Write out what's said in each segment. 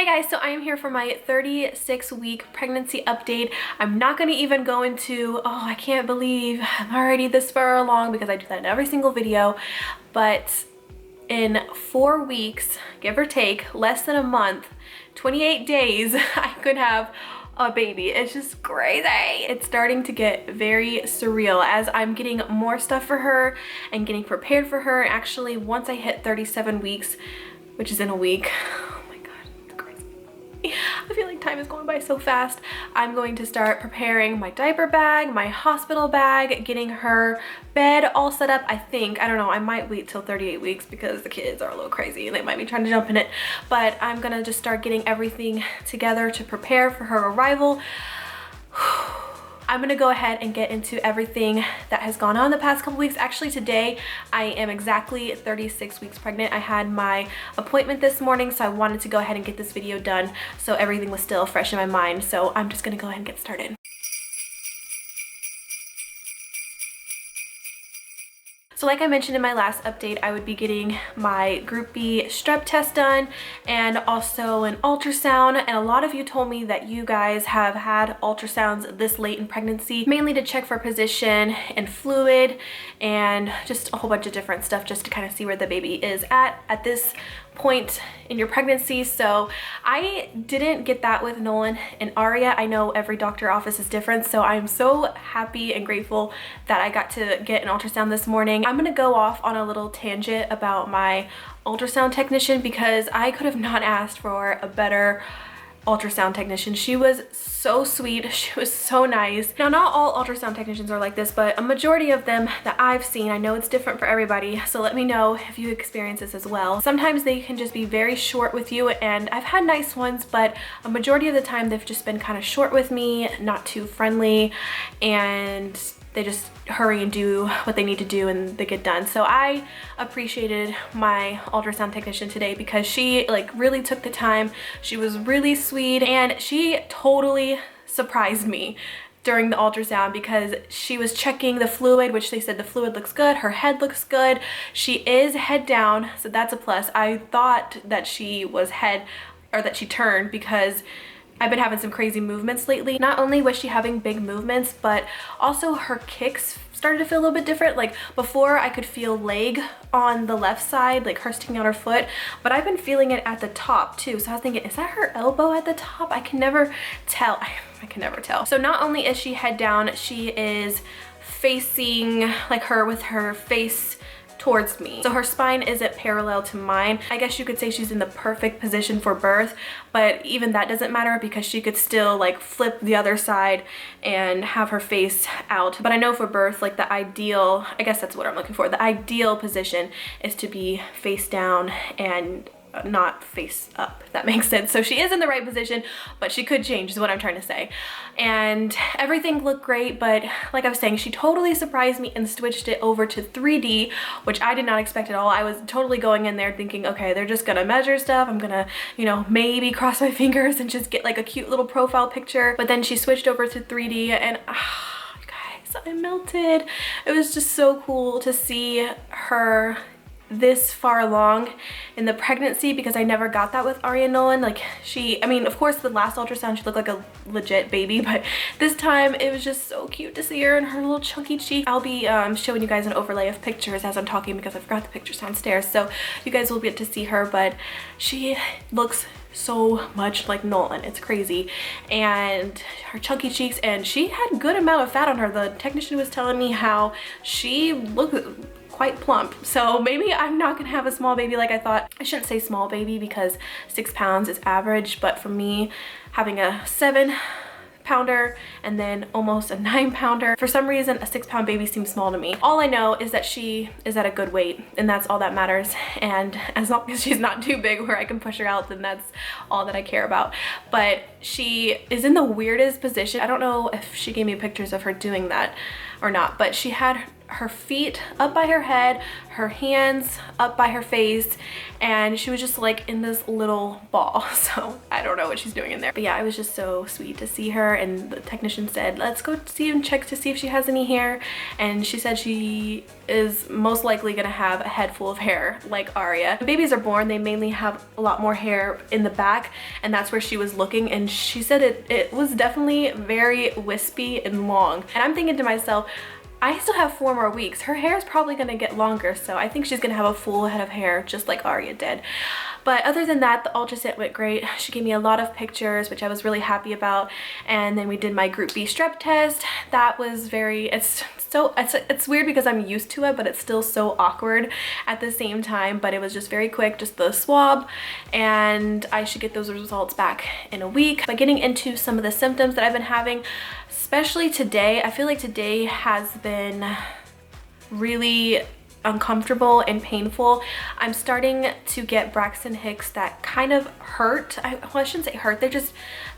Hi guys, so I am here for my 36-week pregnancy update. I'm not going to even go into, oh, I can't believe I'm already this far along, because I do that in every single video, but in 4 weeks, give or take, less than a month, 28 days, I could have a baby. It's just crazy. It's starting to get very surreal as I'm getting more stuff for her and getting prepared for her. Actually, once I hit 37 weeks, which is in a week, I feel like time is going by so fast. I'm going to start preparing my diaper bag, my hospital bag, getting her bed all set up. I don't know, I might wait till 38 weeks because the kids are a little crazy and they might be trying to jump in it. But I'm gonna just start getting everything together to prepare for her arrival. I'm gonna go ahead and get into everything that has gone on the past couple weeks. Actually, today I am exactly 36 weeks pregnant. I had my appointment this morning, so I wanted to go ahead and get this video done so everything was still fresh in my mind. So I'm just gonna go ahead and get started. So like I mentioned in my last update, I would be getting my Group B Strep test done and also an ultrasound. And a lot of you told me that you guys have had ultrasounds this late in pregnancy, mainly to check for position and fluid and just a whole bunch of different stuff just to kind of see where the baby is at this point in your pregnancy. So I didn't get that with Nolan and Aria. I know every doctor office is different, so I'm so happy and grateful that I got to get an ultrasound this morning. I'm gonna go off on a little tangent about my ultrasound technician because I could have not asked for a better ultrasound technician. She was so sweet. She was so nice. Now, not all ultrasound technicians are like this, but a majority of them that I've seen, I know it's different for everybody, so let me know if you experience this as well. Sometimes they can just be very short with you, and I've had nice ones, but a majority of the time they've just been kind of short with me, not too friendly, and they just hurry and do what they need to do and they get done. So I appreciated my ultrasound technician today because she like really took the time. She was really sweet and she totally surprised me during the ultrasound because she was checking the fluid, which they said the fluid looks good, her head looks good. She is head down, so that's a plus. I thought that she was head, or that she turned, because I've been having some crazy movements lately. Not only was she having big movements, but also her kicks started to feel a little bit different. Like before I could feel leg on the left side, like her sticking out her foot, but I've been feeling it at the top too. So I was thinking, is that her elbow at the top? I can never tell. I can never tell. So not only is she head down, she is facing like her with her face towards me. So her spine isn't parallel to mine. I guess you could say she's in the perfect position for birth, but even that doesn't matter because she could still like flip the other side and have her face out. But I know for birth, like the ideal, I guess that's what I'm looking for, the ideal position is to be face down and not face up, if that makes sense. So she is in the right position, but she could change is what I'm trying to say. And everything looked great, but like I was saying, she totally surprised me and switched it over to 3D, which I did not expect at all. I was totally going in there thinking, okay, they're just gonna measure stuff. I'm gonna, you know, maybe cross my fingers and just get like a cute little profile picture. But then she switched over to 3D and guys, I melted. It was just so cool to see her this far along in the pregnancy because I never got that with Aria and Nolan. Like I mean, of course the last ultrasound she looked like a legit baby, but this time it was just so cute to see her and her little chunky cheek. I'll be showing you guys an overlay of pictures as I'm talking because I forgot the pictures downstairs, so you guys will get to see her, but she looks so much like Nolan. It's crazy. And her chunky cheeks, and she had a good amount of fat on her. The technician was telling me how she looked quite plump. So maybe I'm not gonna have a small baby like I thought. I shouldn't say small baby because 6 pounds is average, but for me, having a 7-pounder and then almost a 9-pounder, for some reason a 6-pound baby seems small to me. All I know is that she is at a good weight and that's all that matters, and as long as she's not too big where I can push her out, then that's all that I care about. But she is in the weirdest position. I don't know if she gave me pictures of her doing that or not, but she had her feet up by her head, her hands up by her face, and she was just like in this little ball. So I don't know what she's doing in there. But yeah, it was just so sweet to see her, and the technician said, let's go see and check to see if she has any hair. And she said she is most likely gonna have a head full of hair like Aria. When babies are born, they mainly have a lot more hair in the back, and that's where she was looking, and she said it was definitely very wispy and long. And I'm thinking to myself, I still have 4 more weeks. Her hair is probably gonna get longer, so I think she's gonna have a full head of hair just like Aria did. But other than that, the ultrasound went great. She gave me a lot of pictures, which I was really happy about. And then we did my group B strep test. That was very, it's weird because I'm used to it, but it's still so awkward at the same time. But it was just very quick, just the swab, and I should get those results back in a week. But getting into some of the symptoms that I've been having, especially today, I feel like today has been really uncomfortable and painful. I'm starting to get Braxton Hicks that kind of hurt. Well, I shouldn't say hurt.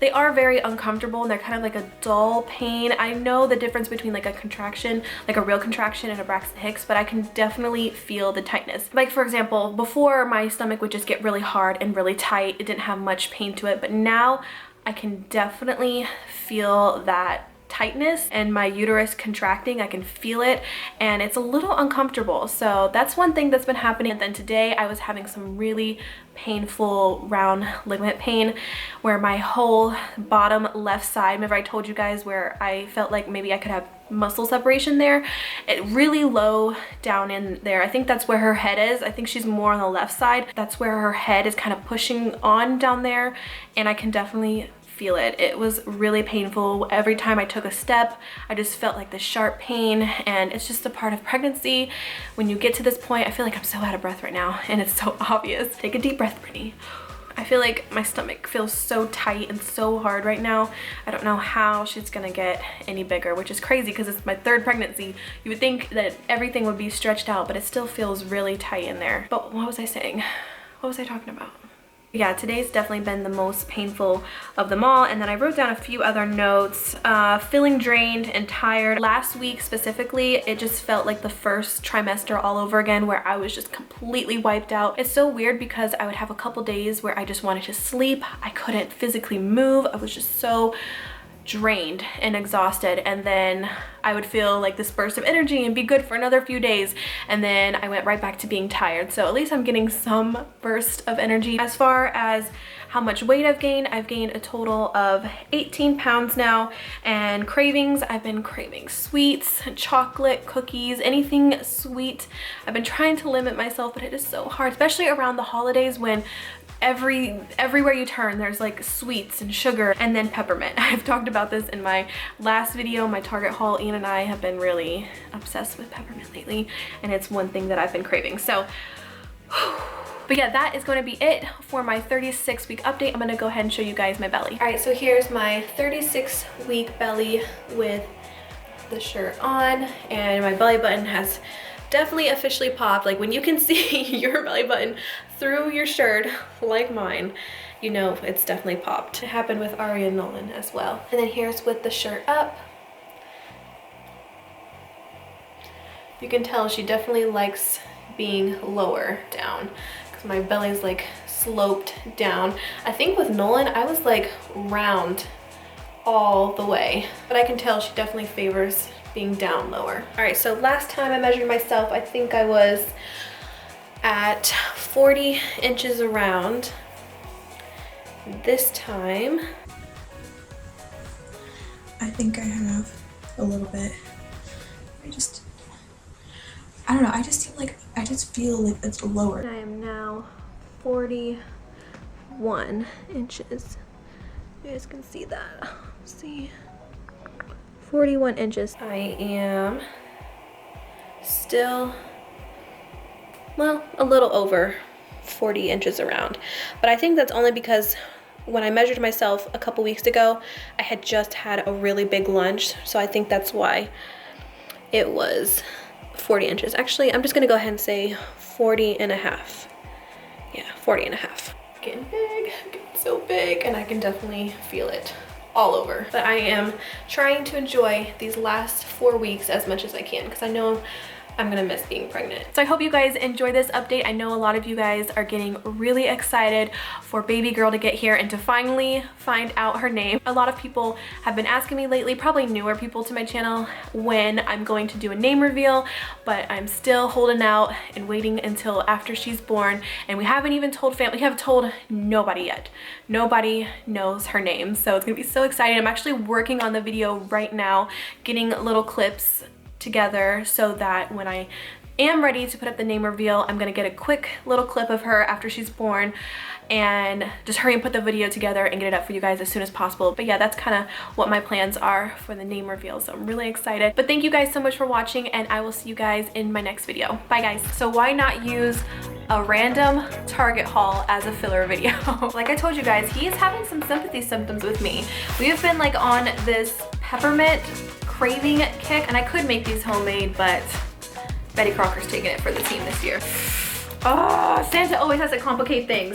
They are very uncomfortable, and they're kind of like a dull pain. I know the difference between like a contraction, like a real contraction, and a Braxton Hicks, but I can definitely feel the tightness. Like for example, before my stomach would just get really hard and really tight. It didn't have much pain to it, but now I can definitely feel that tightness and my uterus contracting. I can feel it, and it's a little uncomfortable. So that's one thing that's been happening. And then today I was having some really painful round ligament pain where my whole bottom left side, remember I told you guys where I felt like maybe I could have muscle separation there, it really low down in there. I think that's where her head is. I think she's more on the left side. That's where her head is kind of pushing on down there, and I can definitely feel it. It was really painful. Every time I took a step, I just felt like this sharp pain, and it's just a part of pregnancy. When you get to this point, I feel like I'm so out of breath right now, and it's so obvious. Take a deep breath, Brittany. I feel like my stomach feels so tight and so hard right now. I don't know how she's gonna get any bigger, which is crazy because it's my 3rd pregnancy. You would think that everything would be stretched out, but it still feels really tight in there. But what was I saying? What was I talking about? Yeah, today's definitely been the most painful of them all. And then I wrote down a few other notes. Feeling drained and tired. Last week specifically, it just felt like the first trimester all over again, where I was just completely wiped out. It's so weird because I would have a couple days where I just wanted to sleep. I couldn't physically move. I was just so drained and exhausted, and then I would feel like this burst of energy and be good for another few days, and then I went right back to being tired. So at least I'm getting some burst of energy. As far as how much weight I've gained a total of 18 pounds now. And cravings, I've been craving sweets, chocolate, cookies, anything sweet. I've been trying to limit myself, but it is so hard, especially around the holidays when everywhere you turn there's like sweets and sugar, and then peppermint. I've talked about this in my last video, my Target haul. Ian and I have been really obsessed with peppermint lately, and it's one thing that I've been craving. So but yeah, that is going to be it for my 36-week update. I'm going to go ahead and show you guys my belly. All right, so here's my 36-week belly with the shirt on, and my belly button has definitely officially popped. Like when you can see your belly button through your shirt like mine, you know it's definitely popped. It happened with Aria and Nolan as well. And then here's with the shirt up. You can tell she definitely likes being lower down because my belly's like sloped down. I think with Nolan I was like round all the way, but I can tell she definitely favors being down lower. All right, so last time I measured myself, I think I was at 40 inches around. This time, I think I have a little bit. I don't know, I just feel like it's lower. I am now 41 inches. You guys can see that. See? 41 inches. I am still, well, a little over 40 inches around. But I think that's only because when I measured myself a couple weeks ago, I had just had a really big lunch. So I think that's why it was 40 inches. Actually, I'm just gonna go ahead and say 40 and a half. Yeah, 40 and a half. Getting big, getting so big, and I can definitely feel it all over. But I am trying to enjoy these last 4 weeks as much as I can because I know I'm gonna miss being pregnant. So I hope you guys enjoy this update. I know a lot of you guys are getting really excited for baby girl to get here and to finally find out her name. A lot of people have been asking me lately, probably newer people to my channel, when I'm going to do a name reveal, but I'm still holding out and waiting until after she's born. And we haven't even told family, we have told nobody yet. Nobody knows her name. So it's gonna be so exciting. I'm actually working on the video right now, getting little clips together so that when I am ready to put up the name reveal, I'm gonna get a quick little clip of her after she's born and just hurry and put the video together and get it up for you guys as soon as possible. But yeah, that's kind of what my plans are for the name reveal, so I'm really excited. But thank you guys so much for watching, and I will see you guys in my next video. Bye guys. So why not use a random Target haul as a filler video? Like I told you guys, he is having some sympathy symptoms with me. We have been like on this peppermint craving kick, and I could make these homemade, but Betty Crocker's taking it for the team this year. Oh, Santa always has to complicate things.